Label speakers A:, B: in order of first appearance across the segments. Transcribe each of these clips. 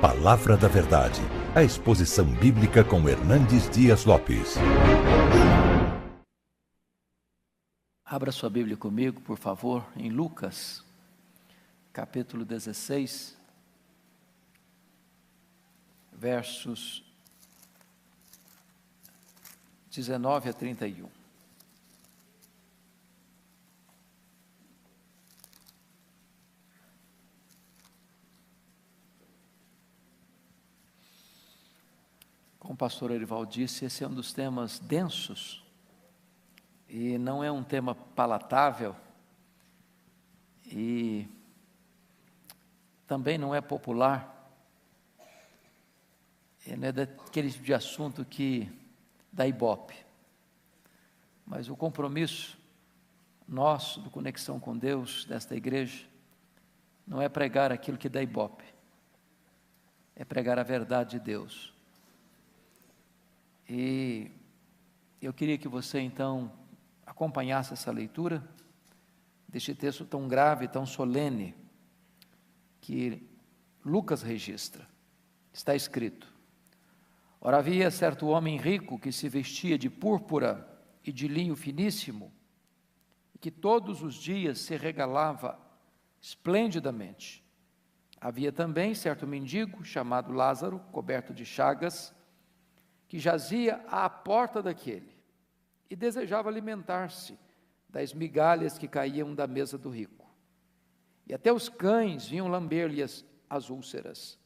A: Palavra da Verdade, a exposição bíblica com Hernandes Dias Lopes.
B: Abra sua Bíblia comigo, por favor, em Lucas, capítulo 16, versos 19 a 31. Como o pastor Erival disse, esse é um dos temas densos e não é um tema palatável e também não é popular. Ele é daquele tipo de assunto que dá ibope. Mas o compromisso nosso, do Conexão com Deus, desta igreja, não é pregar aquilo que dá ibope, é pregar a verdade de Deus. E eu queria que você então acompanhasse essa leitura deste texto tão grave, tão solene, que Lucas registra. Está escrito: ora, havia certo homem rico que se vestia de púrpura e de linho finíssimo, e que todos os dias se regalava esplendidamente. Havia também certo mendigo chamado Lázaro, coberto de chagas, que jazia à porta daquele e desejava alimentar-se das migalhas que caíam da mesa do rico. E até os cães vinham lamber-lhe as úlceras.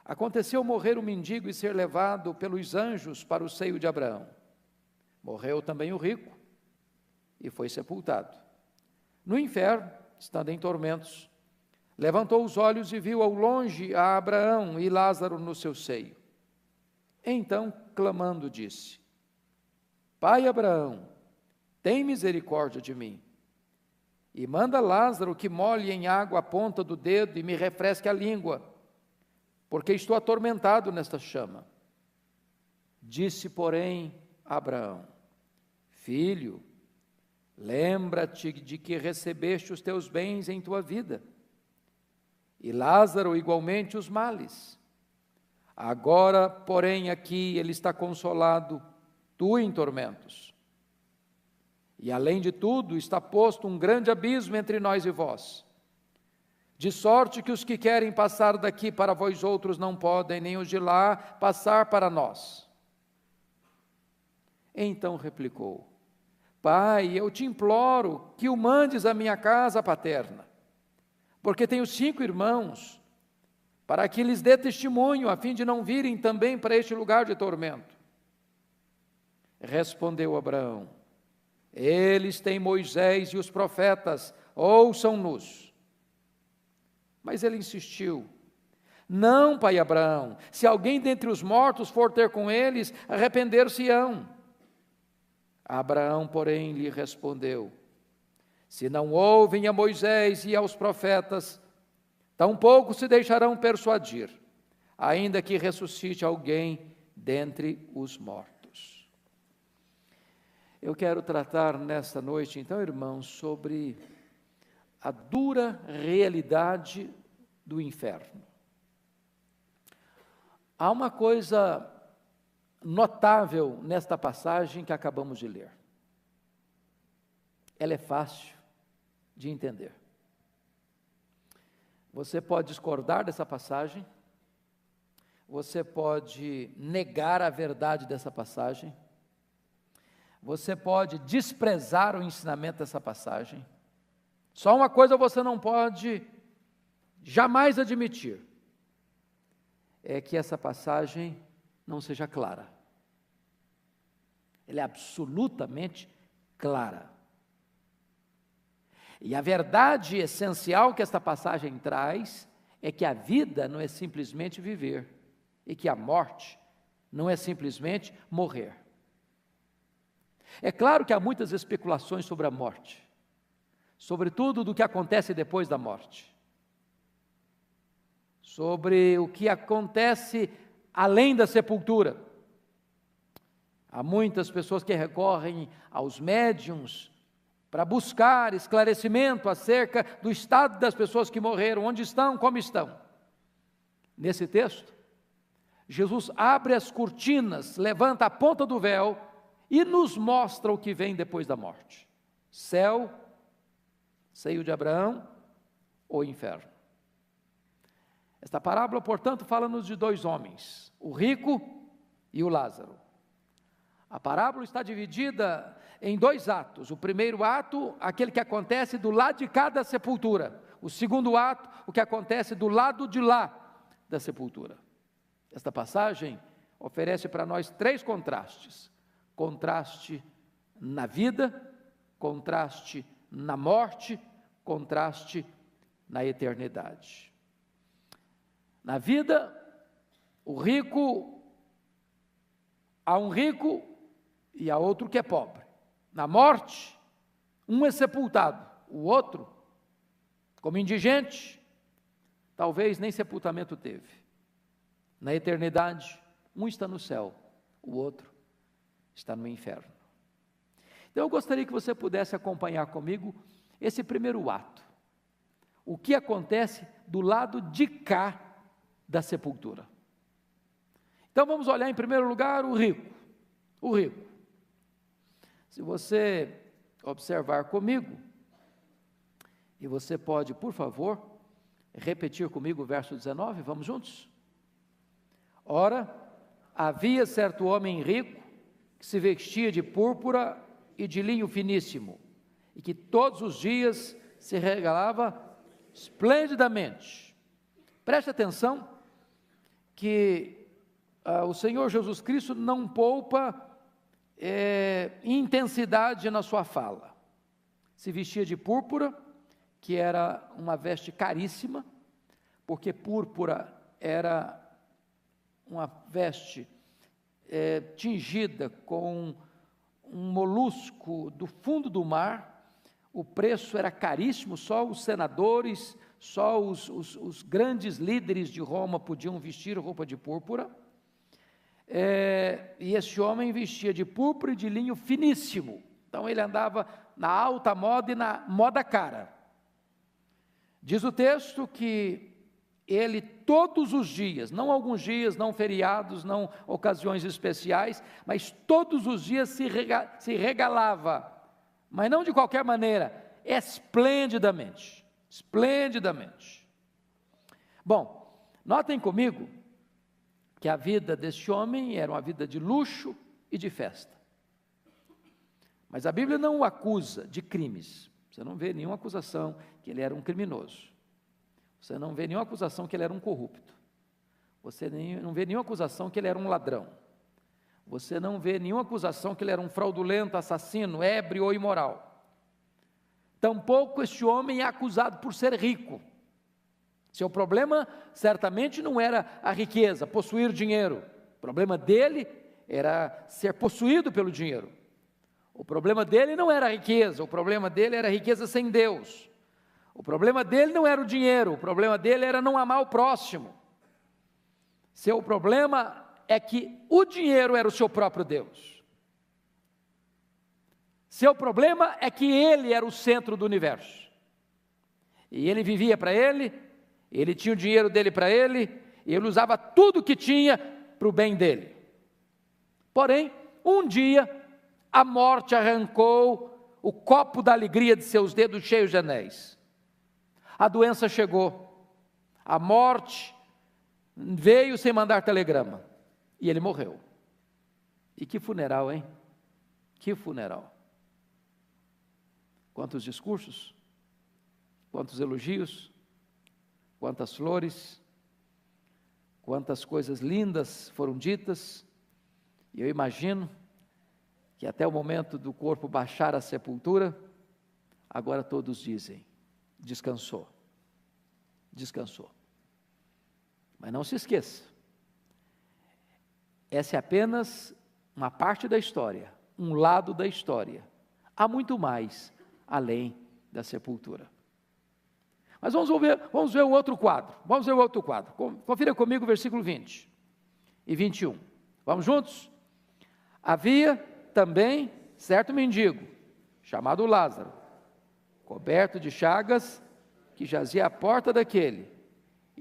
B: Aconteceu morrer o mendigo e ser levado pelos anjos para o seio de Abraão. Morreu também o rico e foi sepultado. No inferno, estando em tormentos, levantou os olhos e viu ao longe a Abraão e Lázaro no seu seio. Então, clamando, disse: Pai Abraão, tem misericórdia de mim, e manda Lázaro que molhe em água a ponta do dedo e me refresque a língua, porque estou atormentado nesta chama. Disse, porém, Abraão: Filho, lembra-te de que recebeste os teus bens em tua vida, e Lázaro igualmente os males. Agora, porém, aqui ele está consolado, tu em tormentos. E além de tudo, está posto um grande abismo entre nós e vós, de sorte que os que querem passar daqui para vós outros não podem, nem os de lá passar para nós. Então replicou: Pai, eu te imploro que o mandes à minha casa paterna, porque tenho 5 irmãos, para que lhes dê testemunho, a fim de não virem também para este lugar de tormento. Respondeu Abraão: Eles têm Moisés e os profetas, ouçam-nos. Mas ele insistiu: Não, pai Abraão, se alguém dentre os mortos for ter com eles, arrepender-se-ão. Abraão, porém, lhe respondeu: Se não ouvem a Moisés e aos profetas, tampouco se deixarão persuadir, ainda que ressuscite alguém dentre os mortos. Eu quero tratar nesta noite, então, irmãos, sobre a dura realidade do inferno. Há uma coisa notável nesta passagem que acabamos de ler. Ela é fácil de entender. Você pode discordar dessa passagem, você pode negar a verdade dessa passagem, você pode desprezar o ensinamento dessa passagem. Só uma coisa você não pode jamais admitir, é que essa passagem não seja clara. Ela é absolutamente clara. E a verdade essencial que esta passagem traz é que a vida não é simplesmente viver, e que a morte não é simplesmente morrer. É claro que há muitas especulações sobre a morte, sobretudo do que acontece depois da morte, sobre o que acontece além da sepultura. Há muitas pessoas que recorrem aos médiuns para buscar esclarecimento acerca do estado das pessoas que morreram, onde estão, como estão. Nesse texto, Jesus abre as cortinas, levanta a ponta do véu e nos mostra o que vem depois da morte: céu, seio de Abraão ou inferno. Esta parábola, portanto, fala-nos de dois homens, o rico e o Lázaro. A parábola está dividida em dois atos. O primeiro ato, aquele que acontece do lado de cá da sepultura. O segundo ato, o que acontece do lado de lá da sepultura. Esta passagem oferece para nós três contrastes: contraste na vida, contraste na morte, contraste na eternidade. Na vida, há um rico e há outro que é pobre. Na morte, um é sepultado, o outro, como indigente, talvez nem sepultamento teve. Na eternidade, um está no céu, o outro está no inferno. Então eu gostaria que você pudesse acompanhar comigo esse primeiro ato. O que acontece do lado de cá da sepultura. Então vamos olhar em primeiro lugar o rico. O rico. Se você observar comigo, e você pode, por favor, repetir comigo o verso 19, vamos juntos? Ora, havia certo homem rico, que se vestia de púrpura e de linho finíssimo, e que todos os dias se regalava esplendidamente. Preste atenção que o Senhor Jesus Cristo não poupa intensidade na sua fala. Se vestia de púrpura, que era uma veste caríssima, porque púrpura era uma veste tingida com um molusco do fundo do mar. O preço era caríssimo, só os senadores, só os grandes líderes de Roma podiam vestir roupa de púrpura. E esse homem vestia de púrpura e de linho finíssimo. Então ele andava na alta moda e na moda cara. Diz o texto que ele todos os dias, não alguns dias, não feriados, não ocasiões especiais, mas todos os dias se regalava, mas não de qualquer maneira, esplendidamente, esplendidamente. Bom, notem comigo que a vida deste homem era uma vida de luxo e de festa. Mas a Bíblia não o acusa de crimes. Você não vê nenhuma acusação que ele era um criminoso. Você não vê nenhuma acusação que ele era um corrupto. Você não vê nenhuma acusação que ele era um ladrão. Você não vê nenhuma acusação que ele era um fraudulento, assassino, ébrio ou imoral. Tampouco este homem é acusado por ser rico. Seu problema certamente não era a riqueza, possuir dinheiro. O problema dele era ser possuído pelo dinheiro. O problema dele não era a riqueza, o problema dele era a riqueza sem Deus. O problema dele não era o dinheiro, o problema dele era não amar o próximo. Seu problema é que o dinheiro era o seu próprio Deus. Seu problema é que ele era o centro do universo. E ele vivia para ele tinha o dinheiro dele para ele, e ele usava tudo que tinha para o bem dele. Porém, um dia, a morte arrancou o copo da alegria de seus dedos cheios de anéis. A doença chegou, a morte veio sem mandar telegrama, e ele morreu. E que funeral, hein? Que funeral. Quantos discursos, quantos elogios, quantas flores, quantas coisas lindas foram ditas, e eu imagino que até o momento do corpo baixar à sepultura, agora todos dizem: descansou, descansou. Mas não se esqueça, essa é apenas uma parte da história, um lado da história. Há muito mais além da sepultura. Mas vamos ver o outro quadro. Vamos ver o outro quadro. Confira comigo o versículo 20 e 21. Vamos juntos? Havia também certo mendigo, chamado Lázaro, coberto de chagas, que jazia à porta daquele,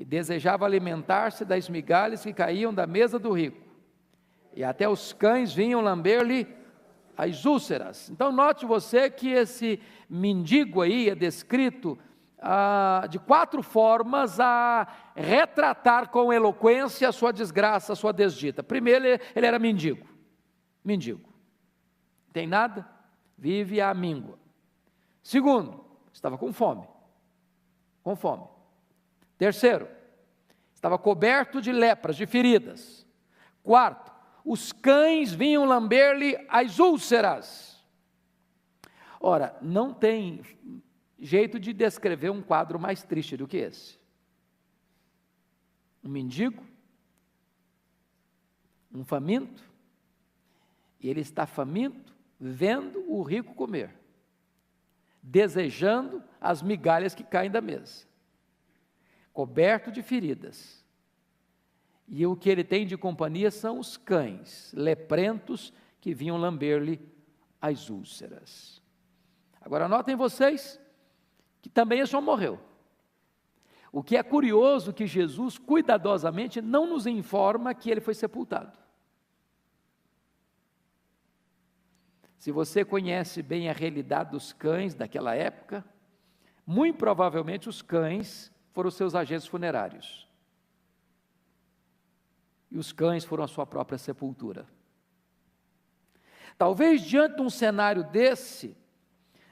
B: e desejava alimentar-se das migalhas que caíam da mesa do rico, e até os cães vinham lamber-lhe as úlceras. Então note você que esse mendigo aí é descrito de 4 formas a retratar com eloquência a sua desgraça, a sua desdita. Primeiro, ele era mendigo, tem nada, vive à míngua. Segundo, estava com fome. Terceiro, estava coberto de lepras, de feridas. Quarto, os cães vinham lamber-lhe as úlceras. Ora, não tem jeito de descrever um quadro mais triste do que esse. Um mendigo, um faminto, e ele está faminto vendo o rico comer, desejando as migalhas que caem da mesa, coberto de feridas, e o que ele tem de companhia são os cães leprentos que vinham lamber-lhe as úlceras. Agora notem vocês que também esse homem morreu. O que é curioso que Jesus cuidadosamente não nos informa que ele foi sepultado. Se você conhece bem a realidade dos cães daquela época, muito provavelmente os cães foram os seus agentes funerários. E os cães foram a sua própria sepultura. Talvez diante de um cenário desse,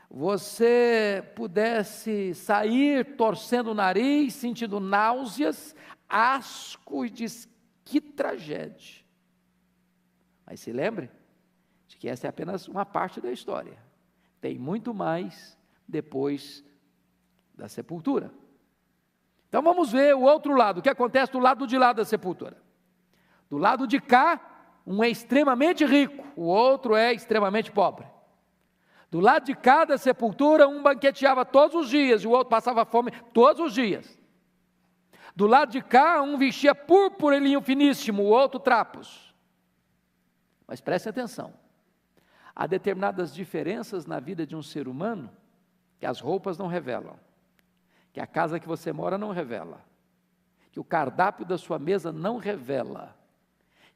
B: você pudesse sair torcendo o nariz, sentindo náuseas, asco e diz, que tragédia. Mas se lembre de que essa é apenas uma parte da história. Tem muito mais depois da sepultura. Então vamos ver o outro lado, o que acontece do lado de lá da sepultura. Do lado de cá, um é extremamente rico, o outro é extremamente pobre. Do lado de cá da sepultura, um banqueteava todos os dias, e o outro passava fome todos os dias. Do lado de cá, um vestia púrpura e linho finíssimo, o outro trapos. Mas preste atenção, há determinadas diferenças na vida de um ser humano que as roupas não revelam, que a casa que você mora não revela, que o cardápio da sua mesa não revela,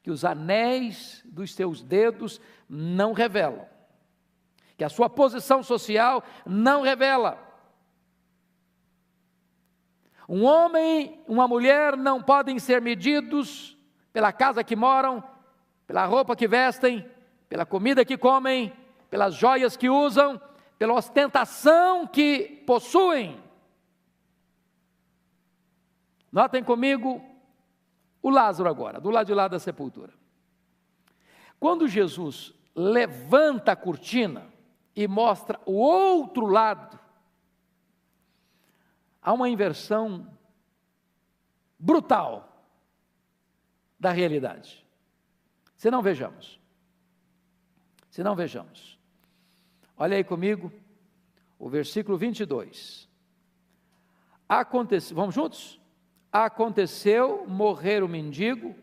B: que os anéis dos seus dedos não revelam, que a sua posição social não revela. Um homem, uma mulher não podem ser medidos pela casa que moram, pela roupa que vestem, pela comida que comem, pelas joias que usam, pela ostentação que possuem. Notem comigo o Lázaro agora, do lado de lá da sepultura. Quando Jesus levanta a cortina e mostra o outro lado, há uma inversão brutal da realidade. Se não vejamos. Olha aí comigo, o versículo 22. Vamos juntos? Aconteceu morrer o mendigo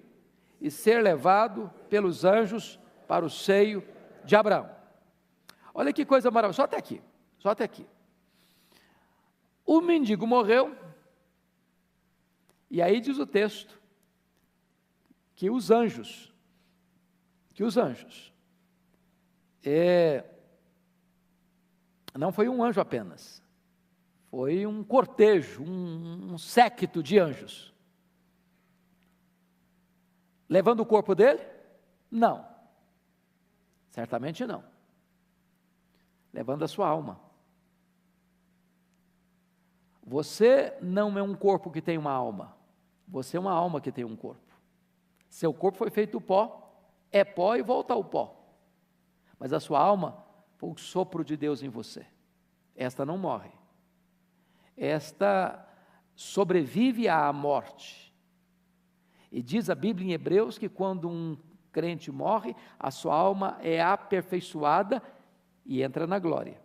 B: e ser levado pelos anjos para o seio de Abraão. Olha que coisa maravilhosa, só até aqui. O mendigo morreu, e aí diz o texto, que os anjos, não foi um anjo apenas, foi um cortejo, um séquito de anjos. Levando o corpo dele? Não, certamente não. Levando a sua alma. Você não é um corpo que tem uma alma, você é uma alma que tem um corpo. Seu corpo foi feito do pó, é pó e volta ao pó. Mas a sua alma foi o sopro de Deus em você. Esta não morre. Esta sobrevive à morte. E diz a Bíblia em Hebreus que quando um crente morre, a sua alma é aperfeiçoada e entra na glória.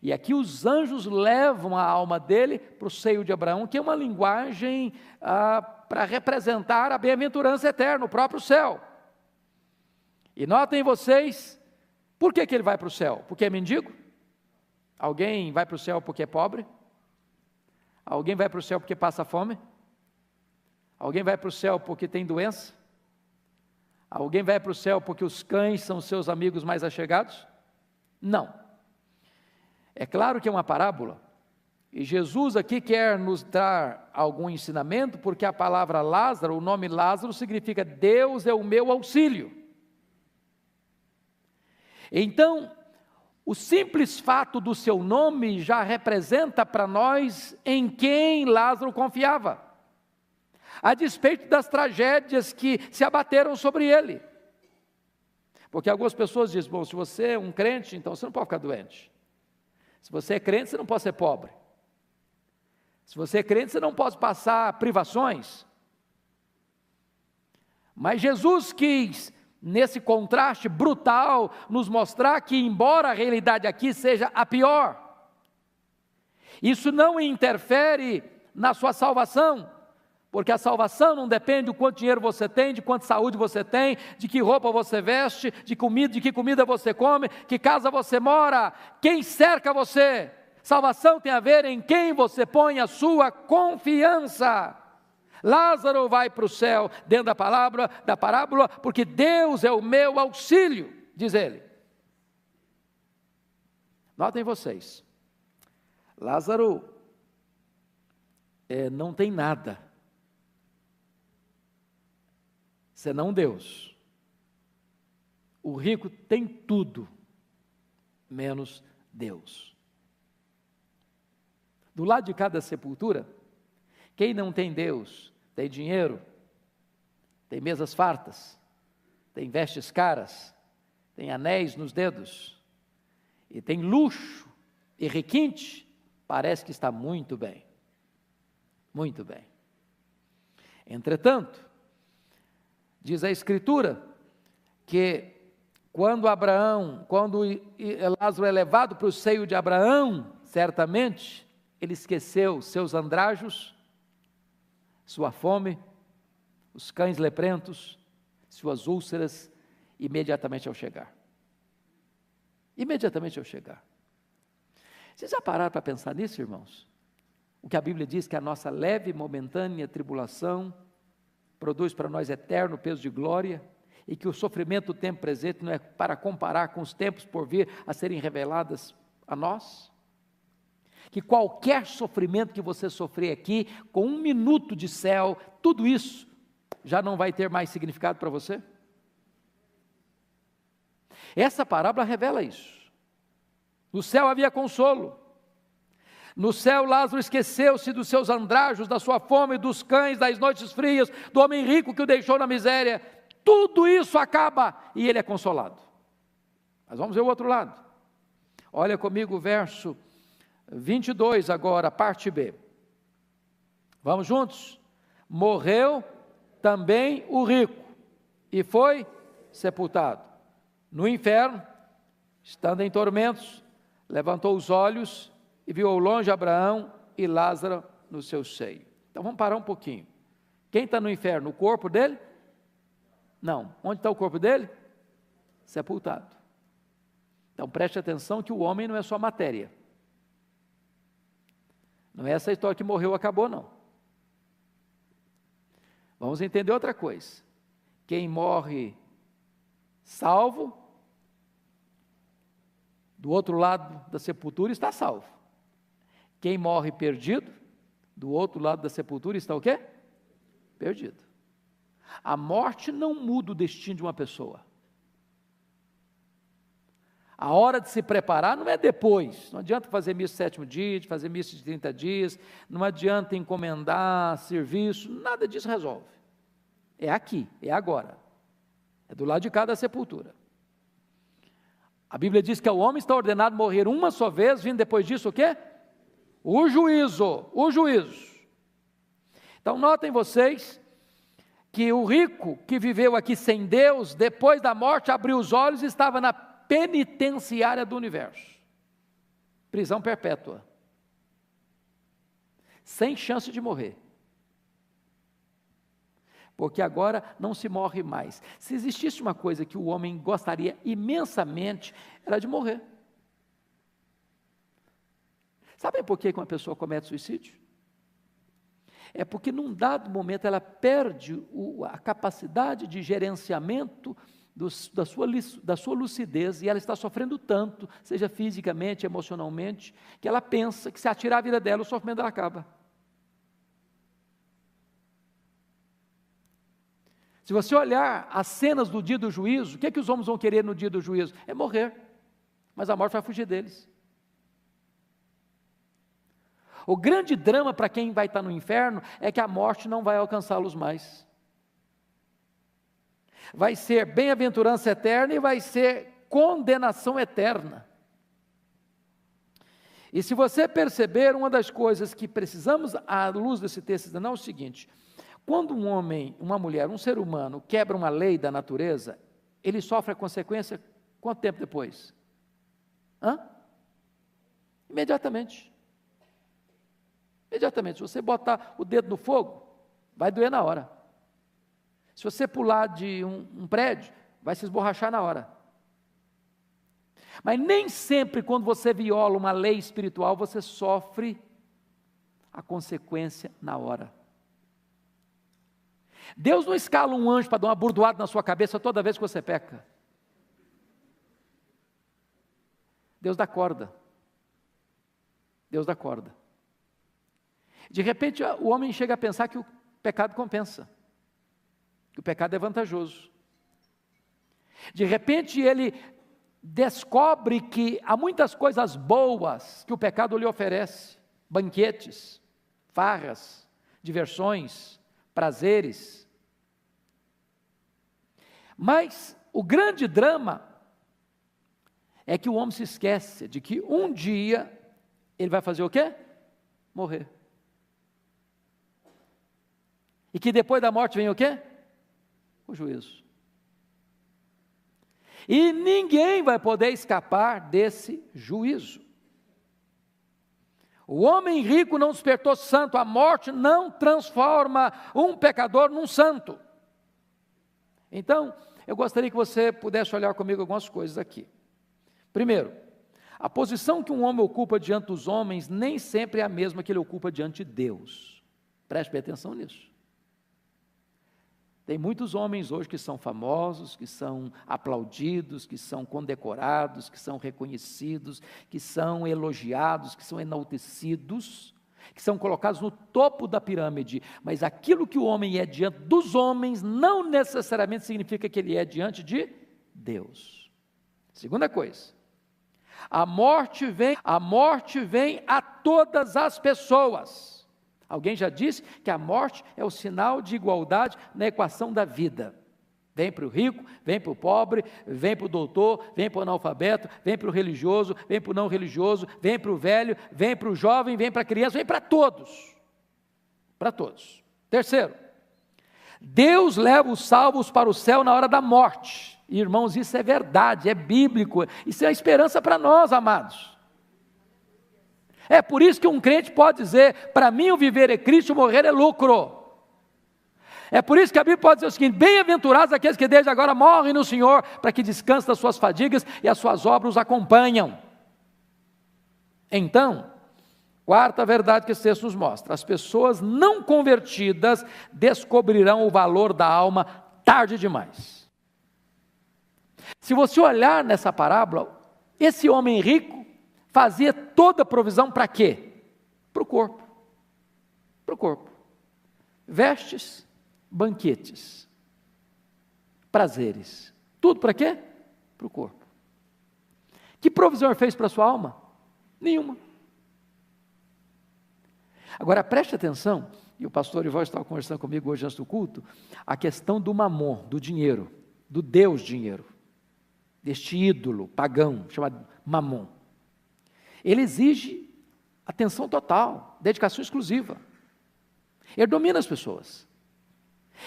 B: E aqui os anjos levam a alma dele para o seio de Abraão, que é uma linguagem para representar a bem-aventurança eterna, o próprio céu. E notem vocês, por que ele vai para o céu? Porque é mendigo? Alguém vai para o céu porque é pobre? Alguém vai para o céu porque passa fome? Alguém vai para o céu porque tem doença? Alguém vai para o céu porque os cães são seus amigos mais achegados? Não. É claro que é uma parábola, e Jesus aqui quer nos dar algum ensinamento, porque a palavra Lázaro, o nome Lázaro significa Deus é o meu auxílio. Então, o simples fato do seu nome já representa para nós em quem Lázaro confiava, a despeito das tragédias que se abateram sobre ele. Porque algumas pessoas dizem, bom, se você é um crente, então você não pode ficar doente. Se você é crente, você não pode ser pobre. Se você é crente, você não pode passar privações. Mas Jesus quis, nesse contraste brutal, nos mostrar que, embora a realidade aqui seja a pior, isso não interfere na sua salvação, porque a salvação não depende do quanto dinheiro você tem, de quanta saúde você tem, de que roupa você veste, de que comida você come, que casa você mora, quem cerca você. Salvação tem a ver em quem você põe a sua confiança. Lázaro vai para o céu, dentro da parábola, porque Deus é o meu auxílio, diz ele. Notem vocês, Lázaro não tem nada, senão Deus. O rico tem tudo, menos Deus. Do lado de cada sepultura, quem não tem Deus, tem dinheiro, tem mesas fartas, tem vestes caras, tem anéis nos dedos, e tem luxo e requinte, parece que está muito bem. Muito bem. Entretanto, diz a Escritura que quando Lázaro é levado para o seio de Abraão, certamente ele esqueceu seus andrajos, sua fome, os cães leprentos, suas úlceras, imediatamente ao chegar. Imediatamente ao chegar. Vocês já pararam para pensar nisso, irmãos? O que a Bíblia diz que a nossa leve e momentânea tribulação produz para nós eterno peso de glória, e que o sofrimento do tempo presente não é para comparar com os tempos por vir a serem reveladas a nós? Que qualquer sofrimento que você sofrer aqui, com 1 minuto de céu, tudo isso já não vai ter mais significado para você? Essa parábola revela isso. No céu havia consolo. No céu Lázaro esqueceu-se dos seus andrajos, da sua fome, dos cães, das noites frias, do homem rico que o deixou na miséria. Tudo isso acaba e ele é consolado. Mas vamos ver o outro lado. Olha comigo o verso 22 agora, parte B. Vamos juntos? Morreu também o rico e foi sepultado. No inferno, estando em tormentos, levantou os olhos e viu ao longe Abraão e Lázaro no seu seio. Então vamos parar um pouquinho. Quem está no inferno? O corpo dele? Não. Onde está o corpo dele? Sepultado. Então preste atenção que o homem não é só matéria. Não é essa história que morreu, acabou, não. Vamos entender outra coisa. Quem morre salvo, do outro lado da sepultura está salvo. Quem morre perdido, do outro lado da sepultura está o quê? Perdido. A morte não muda o destino de uma pessoa. A hora de se preparar não é depois. Não adianta fazer missa 7º dia, de fazer missa de 30 dias, não adianta encomendar serviço, nada disso resolve. É aqui, é agora. É do lado de cada sepultura. A Bíblia diz que o homem está ordenado morrer uma só vez, vindo depois disso o quê? O juízo. Então notem vocês que o rico que viveu aqui sem Deus, depois da morte abriu os olhos e estava na penitenciária do universo, prisão perpétua, sem chance de morrer, porque agora não se morre mais. Se existisse uma coisa que o homem gostaria imensamente, era de morrer. Sabe por que uma pessoa comete suicídio? é porque num dado momento ela perde a capacidade de gerenciamento da sua lucidez, e ela está sofrendo tanto, seja fisicamente, emocionalmente, que ela pensa que se atirar a vida dela, o sofrimento dela acaba. Se você olhar as cenas do dia do juízo, o que é que os homens vão querer no dia do juízo? É morrer, mas a morte vai fugir deles. O grande drama para quem vai estar no inferno é que a morte não vai alcançá-los mais. Vai ser bem-aventurança eterna e vai ser condenação eterna. E se você perceber, uma das coisas que precisamos, à luz desse texto, é o seguinte: quando um homem, uma mulher, um ser humano quebra uma lei da natureza, ele sofre a consequência quanto tempo depois? Imediatamente. Imediatamente. Se você botar o dedo no fogo, vai doer na hora. Se você pular de um prédio, vai se esborrachar na hora. Mas nem sempre quando você viola uma lei espiritual, você sofre a consequência na hora. Deus não escala um anjo para dar uma burdoada na sua cabeça toda vez que você peca. Deus dá corda. Deus dá corda. De repente, o homem chega a pensar que o pecado compensa, que o pecado é vantajoso. De repente, ele descobre que há muitas coisas boas que o pecado lhe oferece: banquetes, farras, diversões, prazeres. Mas o grande drama é que o homem se esquece de que um dia ele vai fazer o quê? Morrer. E que depois da morte vem o quê? O juízo. E ninguém vai poder escapar desse juízo. O homem rico não despertou santo, a morte não transforma um pecador num santo. Então, eu gostaria que você pudesse olhar comigo algumas coisas aqui. Primeiro, a posição que um homem ocupa diante dos homens nem sempre é a mesma que ele ocupa diante de Deus. Preste bem atenção nisso. Tem muitos homens hoje que são famosos, que são aplaudidos, que são condecorados, que são reconhecidos, que são elogiados, que são enaltecidos, que são colocados no topo da pirâmide, mas aquilo que o homem é diante dos homens não necessariamente significa que ele é diante de Deus. Segunda coisa, a morte vem a todas as pessoas. Alguém já disse que a morte é o sinal de igualdade na equação da vida. Vem para o rico, vem para o pobre, vem para o doutor, vem para o analfabeto, vem para o religioso, vem para o não religioso, vem para o velho, vem para o jovem, vem para a criança, vem para todos. Para todos. Terceiro, Deus leva os salvos para o céu na hora da morte. Irmãos, isso é verdade, é bíblico, isso é a esperança para nós, amados. É por isso que um crente pode dizer: para mim o viver é Cristo, o morrer é lucro. É por isso que a Bíblia pode dizer o seguinte: bem-aventurados aqueles que desde agora morrem no Senhor, para que descansem das suas fadigas e as suas obras os acompanham. Então, quarta verdade que esse texto nos mostra: as pessoas não convertidas descobrirão o valor da alma tarde demais. Se você olhar nessa parábola, esse homem rico fazia toda a provisão para quê? Para o corpo. Para o corpo. Vestes, banquetes, prazeres. Tudo para quê? Para o corpo. Que provisão ele fez para a sua alma? Nenhuma. Agora preste atenção, e o pastor Ivan estava conversando comigo hoje antes do culto, a questão do mamon, do dinheiro, do Deus dinheiro, deste ídolo pagão chamado mamon. Ele exige atenção total, dedicação exclusiva. Ele domina as pessoas.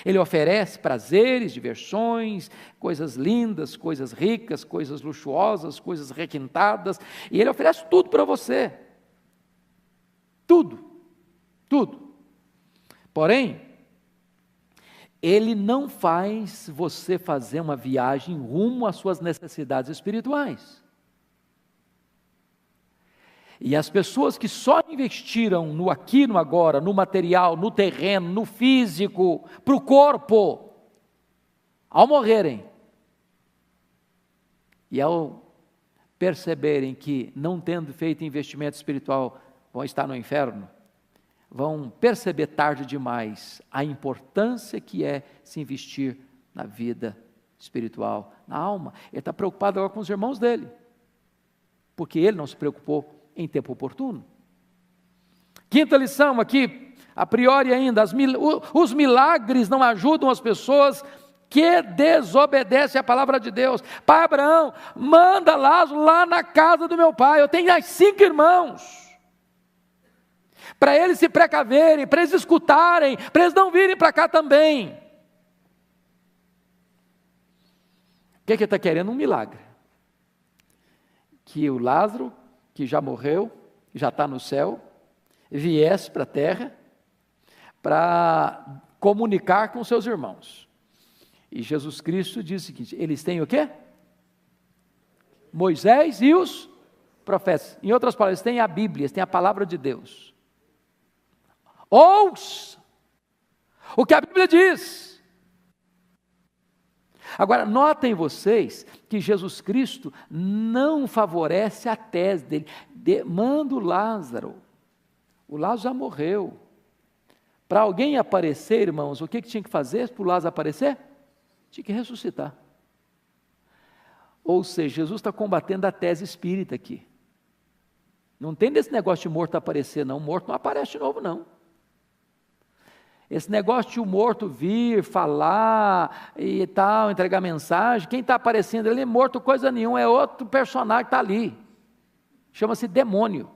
B: Ele oferece prazeres, diversões, coisas lindas, coisas ricas, coisas luxuosas, coisas requintadas, e ele oferece tudo para você. Tudo. Tudo. Porém, ele não faz você fazer uma viagem rumo às suas necessidades espirituais. E as pessoas que só investiram no aqui, no agora, no material, no terreno, no físico, para o corpo, ao morrerem, e ao perceberem que, não tendo feito investimento espiritual, vão estar no inferno, vão perceber tarde demais a importância que é se investir na vida espiritual, na alma. Ele está preocupado agora com os irmãos dele, porque ele não se preocupou em tempo oportuno. Quinta lição aqui, a priori ainda, os milagres não ajudam as pessoas que desobedecem à palavra de Deus. Pai Abraão, manda Lázaro lá na casa do meu pai, eu tenho 5 irmãos, para eles se precaverem, para eles escutarem, para eles não virem para cá também. O que ele está querendo? Um milagre. Que o Lázaro, que já morreu, já está no céu, viesse para a terra, para comunicar com seus irmãos. E Jesus Cristo diz o seguinte, eles têm o quê? Moisés e os profetas. Em outras palavras, eles têm a Bíblia, eles têm a palavra de Deus. Ouça o que a Bíblia diz. Agora, notem vocês que Jesus Cristo não favorece a tese dele. Manda o Lázaro já morreu. Para alguém aparecer, irmãos, o que tinha que fazer para o Lázaro aparecer? Tinha que ressuscitar. Ou seja, Jesus está combatendo a tese espírita aqui. Não tem desse negócio de morto aparecer, não. Morto não aparece de novo, não. Esse negócio de o morto vir, falar e tal, entregar mensagem, quem está aparecendo ali é morto coisa nenhuma, é outro personagem que está ali. Chama-se demônio.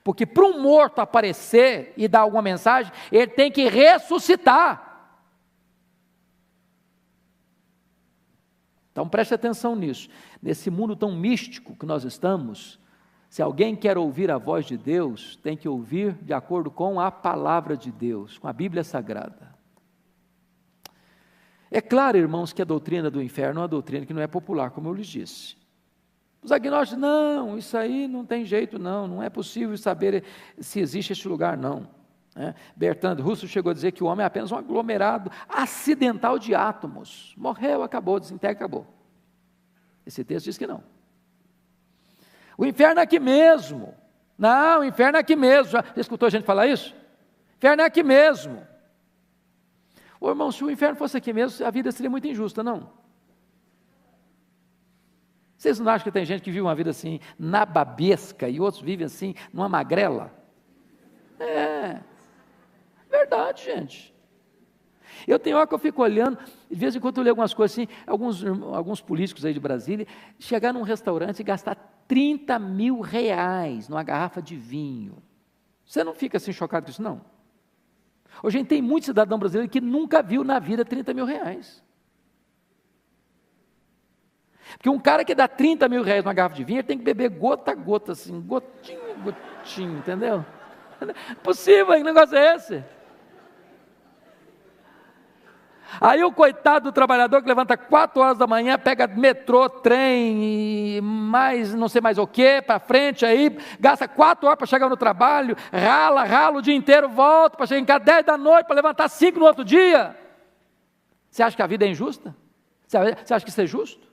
B: Porque para um morto aparecer e dar alguma mensagem, ele tem que ressuscitar. Então preste atenção nisso. Nesse mundo tão místico que nós estamos, se alguém quer ouvir a voz de Deus, tem que ouvir de acordo com a palavra de Deus, com a Bíblia Sagrada. É claro, irmãos, que a doutrina do inferno é uma doutrina que não é popular, como eu lhes disse. Os agnósticos, não, isso aí não tem jeito não é possível saber se existe esse lugar não. Bertrand Russell chegou a dizer que o homem é apenas um aglomerado acidental de átomos. Morreu, acabou, desintegra, acabou. Esse texto diz que não. O inferno é aqui mesmo. Não, o inferno é aqui mesmo. Já escutou a gente falar isso? O inferno é aqui mesmo. Ô irmão, se o inferno fosse aqui mesmo, a vida seria muito injusta, não? Vocês não acham que tem gente que vive uma vida assim, nababesca, e outros vivem assim, numa magrela? É verdade, gente. Eu tenho hora que eu fico olhando, de vez em quando eu leio algumas coisas assim, alguns políticos aí de Brasília, chegar num restaurante e gastar 30 mil reais numa garrafa de vinho. Você não fica assim chocado com isso, não? Hoje a gente tem muito cidadão brasileiro que nunca viu na vida 30 mil reais. Porque um cara que dá 30 mil reais numa garrafa de vinho, ele tem que beber gota a gota, assim, gotinho, entendeu? Não é possível, que negócio é esse? Aí o coitado do trabalhador que levanta 4 horas da manhã, pega metrô, trem, e mais não sei mais o que, para frente aí, gasta 4 horas para chegar no trabalho, rala o dia inteiro, volta para chegar em casa 10 da noite, para levantar 5 no outro dia. Você acha que a vida é injusta? Você acha que isso é justo?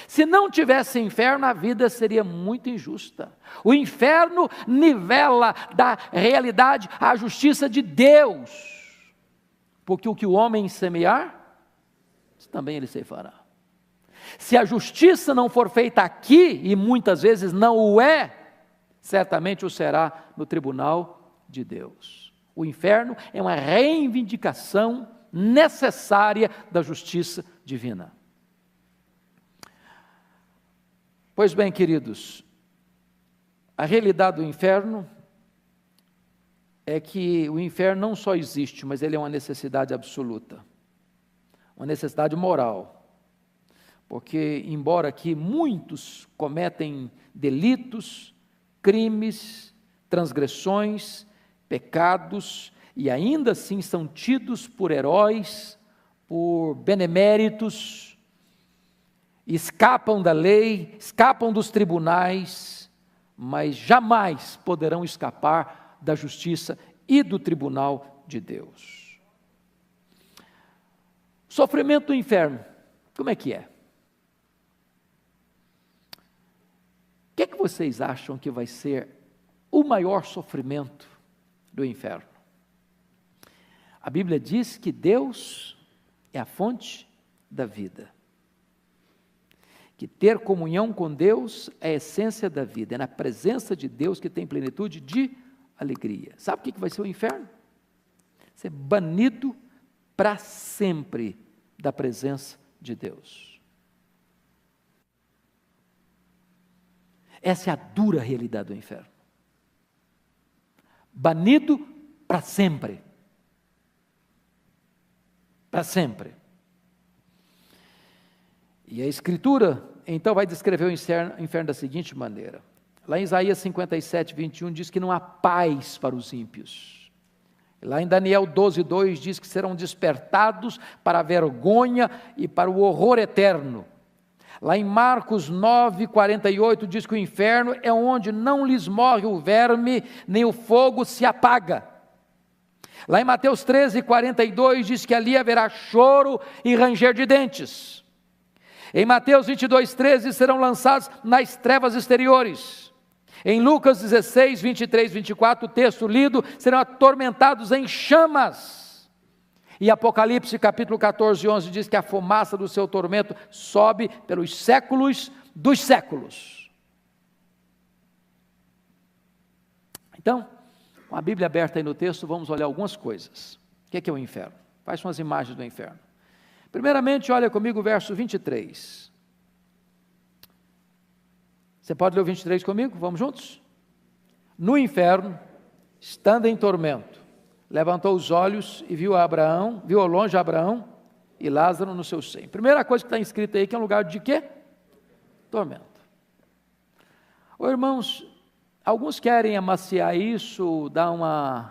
B: Se não tivesse inferno, a vida seria muito injusta. O inferno nivela da realidade a justiça de Deus. Porque o que o homem semear, também ele ceifará. Se a justiça não for feita aqui, e muitas vezes não o é, certamente o será no tribunal de Deus. O inferno é uma reivindicação necessária da justiça divina. Pois bem, queridos, a realidade do inferno é que o inferno não só existe, mas ele é uma necessidade absoluta, uma necessidade moral, porque embora aqui muitos cometem delitos, crimes, transgressões, pecados, e ainda assim são tidos por heróis, por beneméritos, escapam da lei, escapam dos tribunais, mas jamais poderão escapar da justiça e do tribunal de Deus. Sofrimento do inferno, como é que é? O que é que vocês acham que vai ser o maior sofrimento do inferno? A Bíblia diz que Deus é a fonte da vida. Que ter comunhão com Deus é a essência da vida. É na presença de Deus que tem plenitude de alegria. Sabe o que vai ser o inferno? Ser banido para sempre da presença de Deus. Essa é a dura realidade do inferno. Banido para sempre. Para sempre. E a Escritura, então, vai descrever o inferno da seguinte maneira. Lá em Isaías 57, 21, diz que não há paz para os ímpios. Lá em Daniel 12, 2, diz que serão despertados para a vergonha e para o horror eterno. Lá em Marcos 9, 48, diz que o inferno é onde não lhes morre o verme, nem o fogo se apaga. Lá em Mateus 13, 42, diz que ali haverá choro e ranger de dentes. Em Mateus 22, 13, serão lançados nas trevas exteriores. Em Lucas 16, 23, 24, o texto lido, serão atormentados em chamas. E Apocalipse capítulo 14, 11, diz que a fumaça do seu tormento sobe pelos séculos dos séculos. Então, com a Bíblia aberta aí no texto, vamos olhar algumas coisas. O que é o inferno? Quais são as imagens do inferno? Primeiramente, olha comigo o verso 23. Você pode ler o 23 comigo? Vamos juntos? No inferno, estando em tormento, levantou os olhos e viu ao longe Abraão e Lázaro no seu seio. Primeira coisa que está escrita aí, que é um lugar de quê? Tormento. Ô, irmãos, alguns querem amaciar isso, dar uma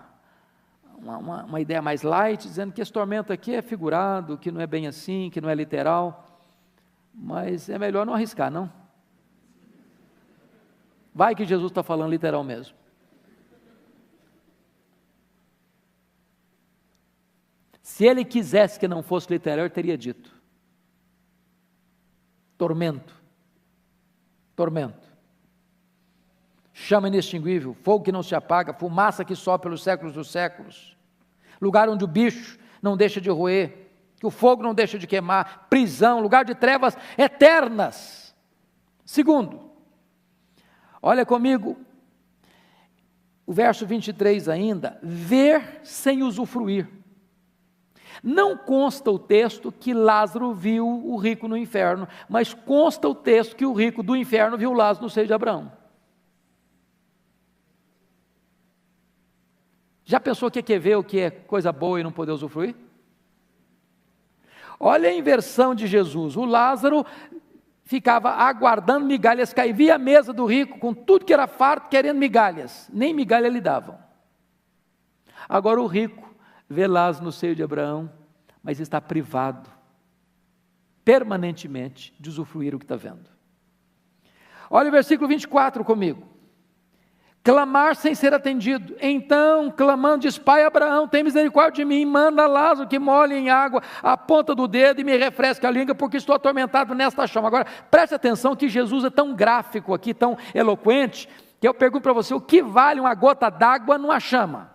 B: ideia mais light, dizendo que esse tormento aqui é figurado, que não é bem assim, que não é literal, mas é melhor não arriscar, não? Vai que Jesus está falando literal mesmo. Se ele quisesse que não fosse literal, ele teria dito. Tormento. Chama inextinguível, fogo que não se apaga, fumaça que sobe pelos séculos dos séculos. Lugar onde o bicho não deixa de roer, que o fogo não deixa de queimar, prisão, lugar de trevas eternas. Segundo, olha comigo, o verso 23 ainda, ver sem usufruir. Não consta o texto que Lázaro viu o rico no inferno, mas consta o texto que o rico do inferno viu Lázaro no seio de Abraão. Já pensou o que é ver o que é coisa boa e não poder usufruir? Olha a inversão de Jesus. O Lázaro ficava aguardando migalhas cair, via a mesa do rico com tudo que era farto, querendo migalhas. Nem migalha lhe davam. Agora o rico vê Lázaro no seio de Abraão, mas está privado permanentemente de usufruir o que está vendo. Olha o versículo 24 comigo. Clamar sem ser atendido. Então, clamando, diz: Pai Abraão, tem misericórdia de mim, manda Lázaro que molhe em água a ponta do dedo e me refresque a língua, porque estou atormentado nesta chama. Agora, preste atenção que Jesus é tão gráfico aqui, tão eloquente, que eu pergunto para você, o que vale uma gota d'água numa chama?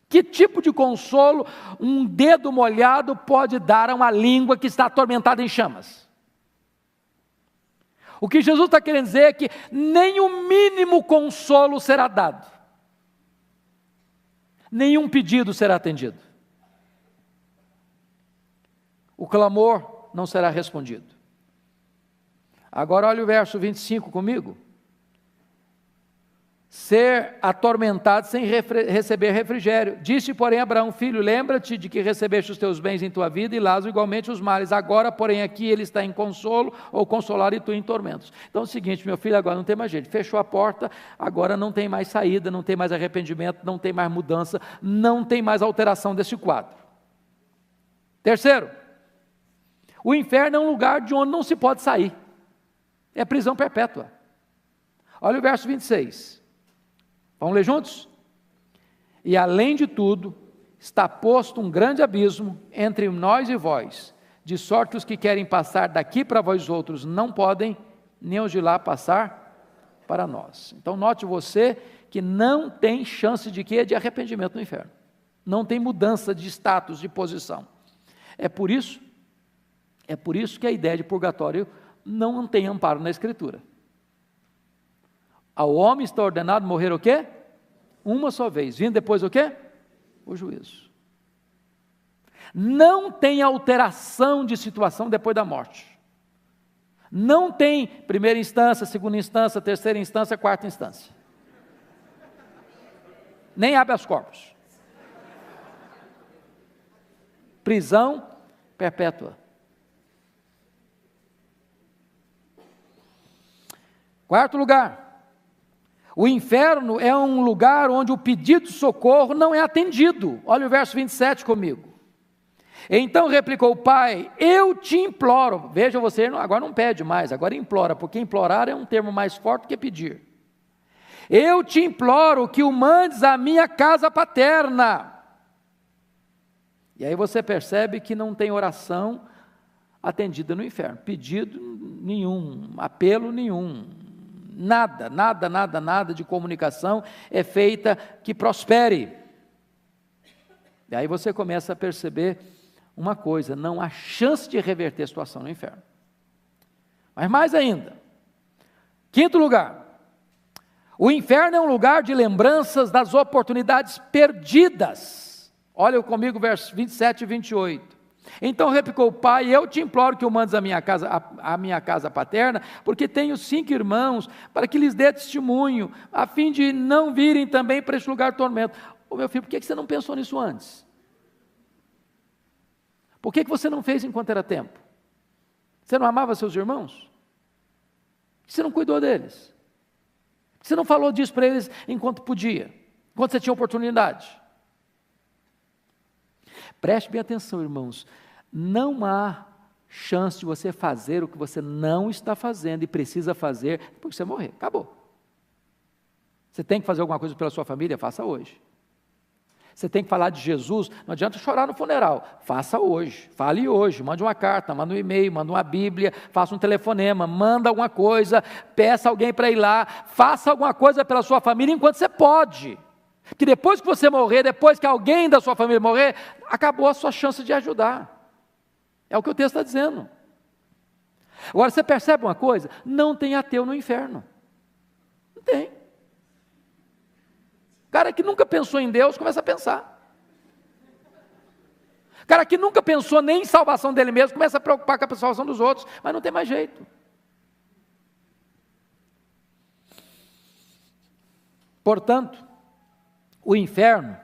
B: Que tipo de consolo um dedo molhado pode dar a uma língua que está atormentada em chamas? O que Jesus está querendo dizer é que nem o mínimo consolo será dado. Nenhum pedido será atendido. O clamor não será respondido. Agora olha o verso 25 comigo. Ser atormentado sem receber refrigério. Disse, porém, Abraão: filho, lembra-te de que recebeste os teus bens em tua vida, e Lázaro igualmente os males. Agora, porém, aqui ele está em consolo, ou consolar, e tu em tormentos. Então é o seguinte, meu filho, agora não tem mais jeito. Fechou a porta, agora não tem mais saída, não tem mais arrependimento, não tem mais mudança, não tem mais alteração desse quadro. Terceiro, O inferno é um lugar de onde não se pode sair. É prisão perpétua. Olha o verso 26. Vamos ler juntos? E além de tudo, está posto um grande abismo entre nós e vós, de sorte que os que querem passar daqui para vós outros não podem, nem os de lá passar para nós. Então note você que não tem chance de quê? De arrependimento no inferno. Não tem mudança de status, de posição. É por isso que a ideia de purgatório não tem amparo na Escritura. Ao homem está ordenado morrer o quê? Uma só vez. Vindo depois o quê? O juízo. Não tem alteração de situação depois da morte. Não tem primeira instância, segunda instância, terceira instância, quarta instância. Nem habeas corpus. Prisão perpétua. Quarto lugar. O inferno é um lugar onde o pedido de socorro não é atendido. Olha o verso 27 comigo. Então replicou o pai, eu te imploro. Veja, você agora não pede mais, agora implora, porque implorar é um termo mais forte que pedir. Eu te imploro que o mandes à minha casa paterna. E aí você percebe que não tem oração atendida no inferno. Pedido nenhum, apelo nenhum. Nada de comunicação é feita que prospere. E aí você começa a perceber uma coisa, não há chance de reverter a situação no inferno. Mas mais ainda, quinto lugar, o inferno é um lugar de lembranças das oportunidades perdidas. Olha comigo versos 27 e 28. Então replicou o pai, eu te imploro que o mandes à minha casa paterna, porque tenho 5 irmãos, para que lhes dê testemunho, a fim de não virem também para este lugar de tormento. Ô meu filho, por que você não pensou nisso antes? Por que você não fez enquanto era tempo? Você não amava seus irmãos? Por que você não cuidou deles? Por que você não falou disso para eles enquanto podia? Enquanto você tinha oportunidade? Preste bem atenção, irmãos, não há chance de você fazer o que você não está fazendo e precisa fazer depois que você morrer, acabou. Você tem que fazer alguma coisa pela sua família? Faça hoje. Você tem que falar de Jesus, não adianta chorar no funeral, faça hoje, fale hoje, mande uma carta, mande um e-mail, mande uma Bíblia, faça um telefonema, manda alguma coisa, peça alguém para ir lá, faça alguma coisa pela sua família enquanto você pode. Que depois que você morrer, depois que alguém da sua família morrer, acabou a sua chance de ajudar. É o que o texto está dizendo. Agora você percebe uma coisa? Não tem ateu no inferno. Não tem. O cara que nunca pensou em Deus, começa a pensar. O cara que nunca pensou nem em salvação dele mesmo, começa a preocupar com a salvação dos outros, mas não tem mais jeito. Portanto, o inferno,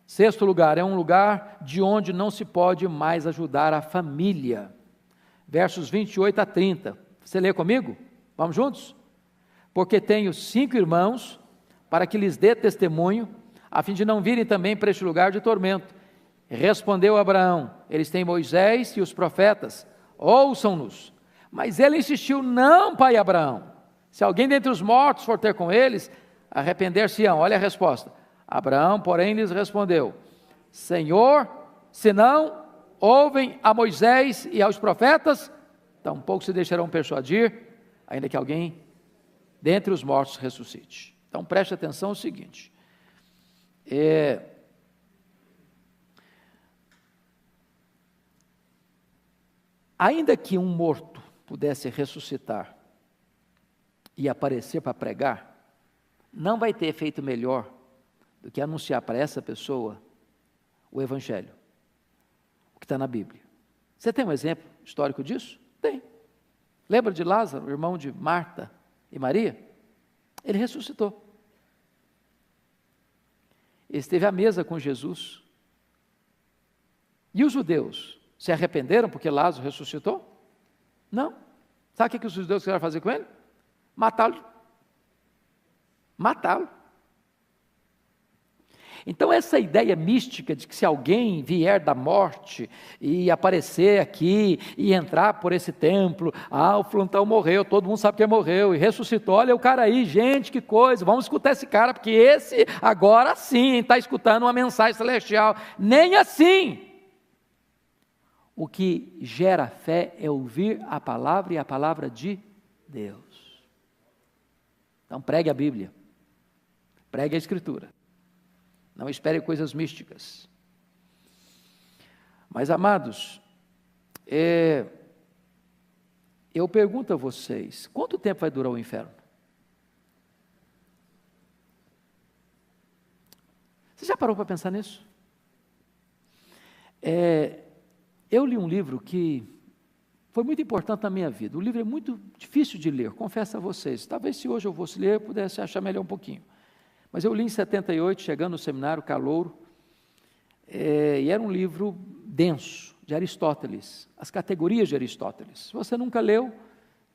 B: sexto lugar, é um lugar de onde não se pode mais ajudar a família. Versos 28 a 30. Você lê comigo? Vamos juntos? Porque tenho 5 irmãos, para que lhes dê testemunho, a fim de não virem também para este lugar de tormento. Respondeu Abraão, eles têm Moisés e os profetas, ouçam-nos. Mas ele insistiu, não, pai Abraão, se alguém dentre os mortos for ter com eles, arrepender-se-ão. Olha a resposta. Abraão, porém, lhes respondeu, Senhor, se não ouvem a Moisés e aos profetas, tampouco se deixarão persuadir, ainda que alguém dentre os mortos ressuscite. Então preste atenção no seguinte, ainda que um morto pudesse ressuscitar e aparecer para pregar, não vai ter efeito melhor do que anunciar para essa pessoa o Evangelho, o que está na Bíblia. Você tem um exemplo histórico disso? Tem. Lembra de Lázaro, irmão de Marta e Maria? Ele ressuscitou. Ele esteve à mesa com Jesus. E os judeus se arrependeram porque Lázaro ressuscitou? Não. Sabe o que os judeus quiseram fazer com ele? Matá-lo. Matá-lo. Então essa ideia mística de que se alguém vier da morte e aparecer aqui e entrar por esse templo, o fulano tal morreu, todo mundo sabe que ele morreu e ressuscitou, olha o cara aí, gente, que coisa, vamos escutar esse cara, porque esse agora sim está escutando uma mensagem celestial. Nem assim. O que gera fé é ouvir a palavra e a palavra de Deus. Então pregue a Bíblia, pregue a Escritura. Não espere coisas místicas. Mas, amados, eu pergunto a vocês, quanto tempo vai durar o inferno? Você já parou para pensar nisso? Eu li um livro que foi muito importante na minha vida. O livro é muito difícil de ler, confesso a vocês. Talvez se hoje eu fosse ler, eu pudesse achar melhor um pouquinho. Mas eu li em 78, chegando no seminário, calouro, e era um livro denso, de Aristóteles, as categorias de Aristóteles. Se você nunca leu,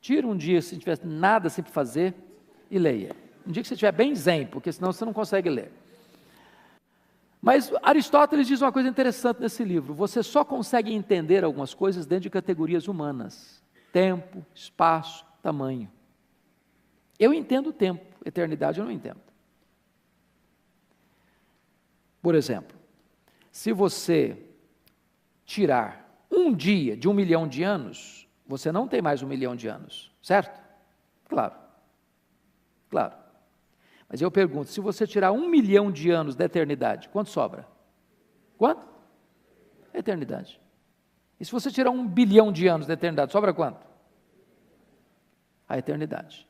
B: tira um dia, se não tiver nada assim para fazer, e leia. Um dia que você estiver bem zen, porque senão você não consegue ler. Mas Aristóteles diz uma coisa interessante nesse livro: você só consegue entender algumas coisas dentro de categorias humanas: tempo, espaço, tamanho. Eu entendo o tempo, eternidade eu não entendo. Por exemplo, se você tirar um dia de 1 milhão de anos, você não tem mais 1 milhão de anos, certo? Claro. Mas eu pergunto, se você tirar 1 milhão de anos da eternidade, quanto sobra? Quanto? Eternidade. E se você tirar 1 bilhão de anos da eternidade, sobra quanto? A eternidade.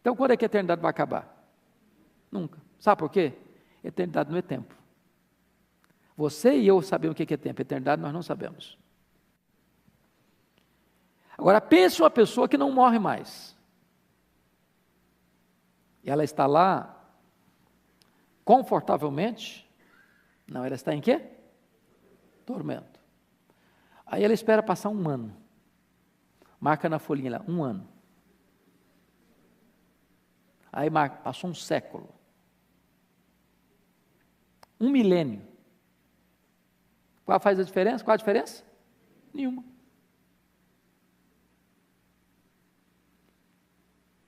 B: Então, quando é que a eternidade vai acabar? Nunca. Sabe por quê? Eternidade não é tempo. Você e eu sabemos o que é tempo, eternidade nós não sabemos. Agora pense uma pessoa que não morre mais. E ela está lá confortavelmente? Não, ela está em quê? Tormento. Aí ela espera passar 1 ano. Marca na folhinha lá, 1 ano. Aí passou 1 século. 1 milênio. Qual faz a diferença? Qual a diferença? Nenhuma.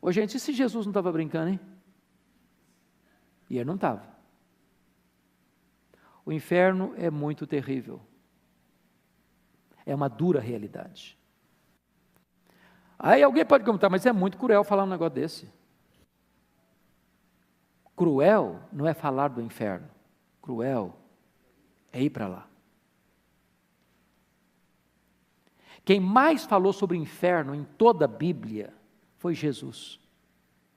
B: Ô gente, e se Jesus não estava brincando, hein? E ele não estava. O inferno é muito terrível. É uma dura realidade. Aí alguém pode perguntar, mas é muito cruel falar um negócio desse. Cruel não é falar do inferno. Cruel é ir para lá. Quem mais falou sobre o inferno em toda a Bíblia foi Jesus.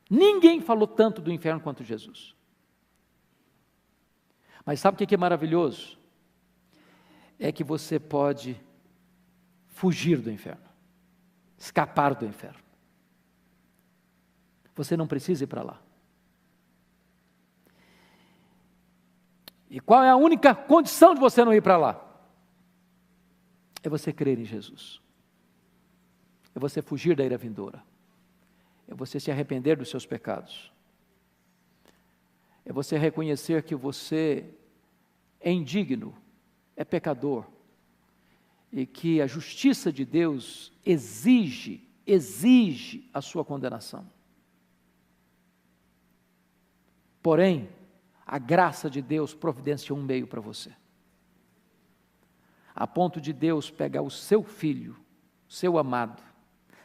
B: Ninguém falou tanto do inferno quanto Jesus. Mas sabe o que é maravilhoso? É que você pode fugir do inferno, escapar do inferno. Você não precisa ir para lá. E qual é a única condição de você não ir para lá? É você crer em Jesus. É você fugir da ira vindoura. É você se arrepender dos seus pecados. É você reconhecer que você é indigno, é pecador, e que a justiça de Deus exige a sua condenação. Porém, a graça de Deus providenciou um meio para você. A ponto de Deus pegar o seu filho, seu amado,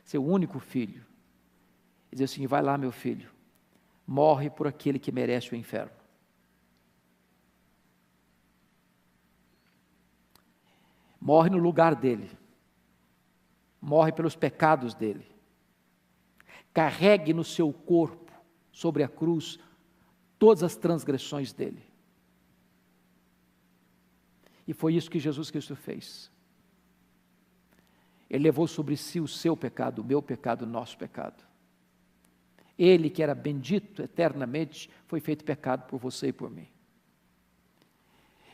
B: seu único filho, e dizer assim: vai lá, meu filho, morre por aquele que merece o inferno. Morre no lugar dele, morre pelos pecados dele, carregue no seu corpo, sobre a cruz, todas as transgressões dele. E foi isso que Jesus Cristo fez. Ele levou sobre si o seu pecado, o meu pecado, o nosso pecado. Ele que era bendito eternamente, foi feito pecado por você e por mim.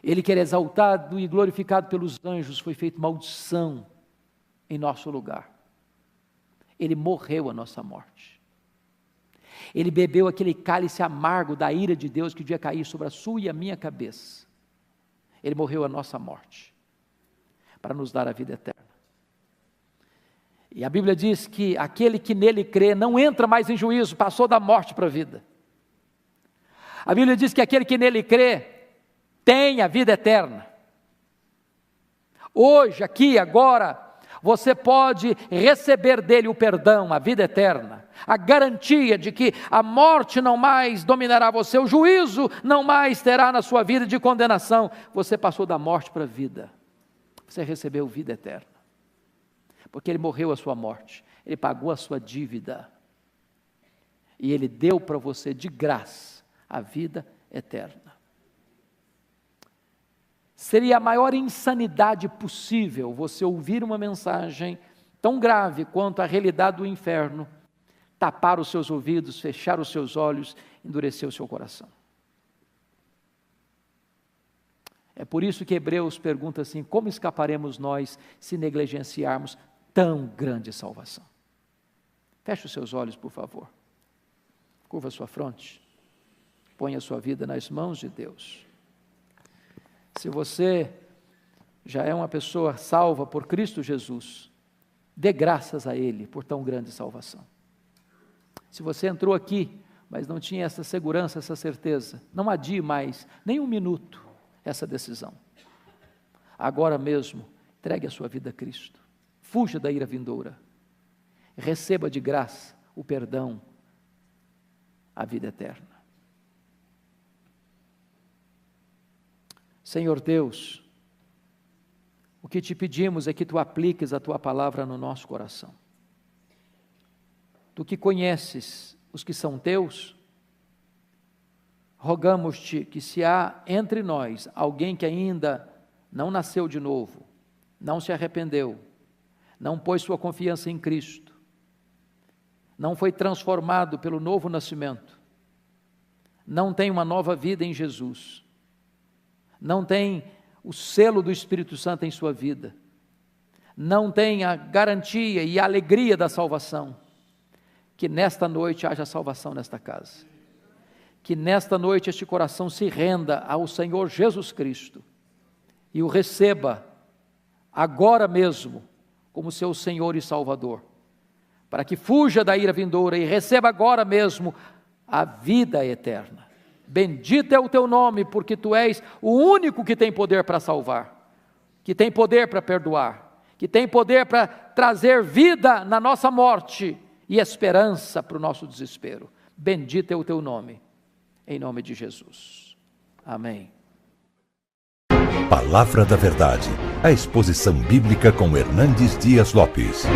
B: Ele que era exaltado e glorificado pelos anjos, foi feito maldição em nosso lugar. Ele morreu a nossa morte. Ele bebeu aquele cálice amargo da ira de Deus que devia cair sobre a sua e a minha cabeça. Ele morreu a nossa morte, para nos dar a vida eterna. E a Bíblia diz que aquele que nele crê não entra mais em juízo, passou da morte para a vida. A Bíblia diz que aquele que nele crê tem a vida eterna. Hoje, aqui, agora, você pode receber dele o perdão, a vida eterna, a garantia de que a morte não mais dominará você, o juízo não mais terá na sua vida de condenação. Você passou da morte para a vida, você recebeu vida eterna, porque ele morreu a sua morte, ele pagou a sua dívida, e ele deu para você de graça a vida eterna. Seria a maior insanidade possível você ouvir uma mensagem tão grave quanto a realidade do inferno, tapar os seus ouvidos, fechar os seus olhos, endurecer o seu coração. É por isso que Hebreus pergunta assim: como escaparemos nós se negligenciarmos tão grande salvação? Feche os seus olhos, por favor. Curva a sua fronte. Ponha a sua vida nas mãos de Deus. Se você já é uma pessoa salva por Cristo Jesus, dê graças a Ele por tão grande salvação. Se você entrou aqui, mas não tinha essa segurança, essa certeza, não adie mais, nem um minuto, essa decisão. Agora mesmo, entregue a sua vida a Cristo. Fuja da ira vindoura. Receba de graça o perdão, a vida eterna. Senhor Deus, o que te pedimos é que Tu apliques a Tua palavra no nosso coração. Tu que conheces os que são Teus, rogamos-te que se há entre nós alguém que ainda não nasceu de novo, não se arrependeu, não pôs sua confiança em Cristo, não foi transformado pelo novo nascimento, não tem uma nova vida em Jesus, não tem o selo do Espírito Santo em sua vida, não tem a garantia e a alegria da salvação, que nesta noite haja salvação nesta casa, que nesta noite este coração se renda ao Senhor Jesus Cristo e o receba agora mesmo como seu Senhor e Salvador, para que fuja da ira vindoura e receba agora mesmo a vida eterna. Bendito é o teu nome, porque tu és o único que tem poder para salvar, que tem poder para perdoar, que tem poder para trazer vida na nossa morte e esperança para o nosso desespero. Bendito é o teu nome, em nome de Jesus. Amém.
A: Palavra da Verdade, a exposição bíblica com Hernandes Dias Lopes.